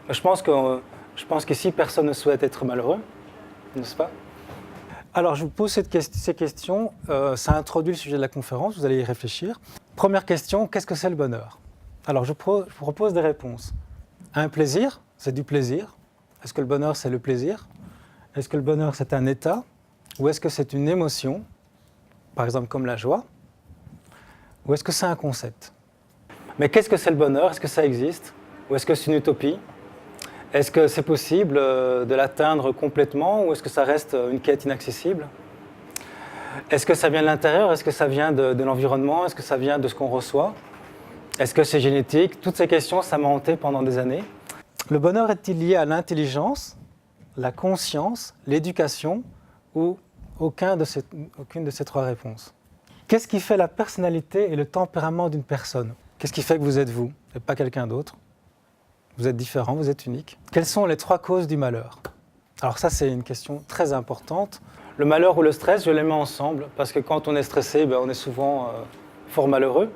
Je pense qu'ici, personne ne souhaite être malheureux, n'est-ce pas? Alors, je vous pose ces questions. Ça introduit le sujet de la conférence, vous allez y réfléchir. Première question, qu'est-ce que c'est le bonheur? Alors, je vous propose des réponses. Un plaisir, c'est du plaisir. Est-ce que le bonheur, c'est le plaisir? Est-ce que le bonheur, c'est un état? Ou est-ce que c'est une émotion, par exemple comme la joie? Ou est-ce que c'est un concept? Mais qu'est-ce que c'est le bonheur? Est-ce que ça existe? Ou est-ce que c'est une utopie? Est-ce que c'est possible de l'atteindre complètement ou est-ce que ça reste une quête inaccessible? Est-ce que ça vient de l'intérieur? Est-ce que ça vient de l'environnement? Est-ce que ça vient de ce qu'on reçoit? Est-ce que c'est génétique? Toutes ces questions, ça m'a hanté pendant des années. Le bonheur est-il lié à l'intelligence, la conscience, l'éducation ou aucune de ces trois réponses? Qu'est-ce qui fait la personnalité et le tempérament d'une personne? Qu'est-ce qui fait que vous êtes vous et pas quelqu'un d'autre? Vous êtes différent, vous êtes unique. Quelles sont les trois causes du malheur? Alors ça, c'est une question très importante. Le malheur ou le stress, je les mets ensemble parce que quand on est stressé, on est souvent fort malheureux.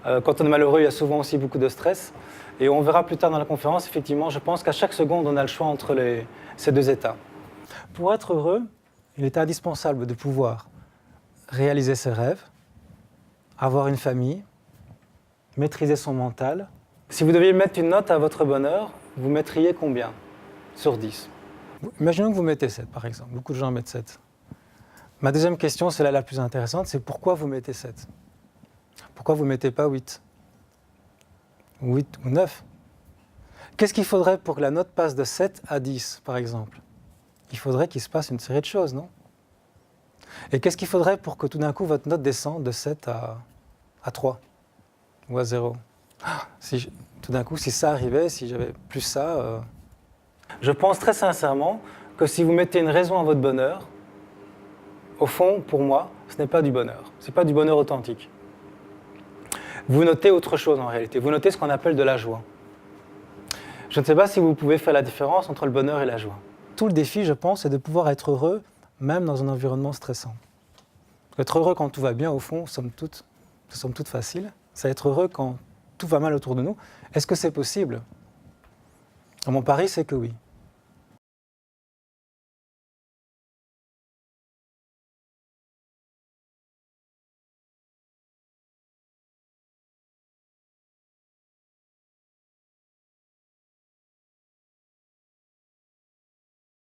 Quand on est malheureux, il y a souvent aussi beaucoup de stress. Et on verra plus tard dans la conférence, effectivement, je pense qu'à chaque seconde, on a le choix entre ces deux états. Pour être heureux, il est indispensable de pouvoir réaliser ses rêves, avoir une famille, maîtriser son mental. Si vous deviez mettre une note à votre bonheur, vous mettriez combien sur 10? Imaginons que vous mettez 7, par exemple. Beaucoup de gens mettent 7. Ma deuxième question, c'est la plus intéressante, c'est pourquoi vous mettez 7? Pourquoi vous ne mettez pas 8? 8 ou 9? Qu'est-ce qu'il faudrait pour que la note passe de 7 à 10, par exemple? Il faudrait qu'il se passe une série de choses, non? Et qu'est-ce qu'il faudrait pour que tout d'un coup, votre note descende de 7 à 3 ou à 0? Tout d'un coup, si ça arrivait, si j'avais plus ça... Je pense très sincèrement que si vous mettez une raison à votre bonheur, au fond, pour moi, ce n'est pas du bonheur. Ce n'est pas du bonheur authentique. Vous notez autre chose en réalité. Vous notez ce qu'on appelle de la joie. Je ne sais pas si vous pouvez faire la différence entre le bonheur et la joie. Tout le défi, je pense, c'est de pouvoir être heureux même dans un environnement stressant. Être heureux quand tout va bien, au fond, c'est somme toute facile. C'est être heureux quand tout va mal autour de nous. Est-ce que c'est possible? Mon pari, c'est que oui.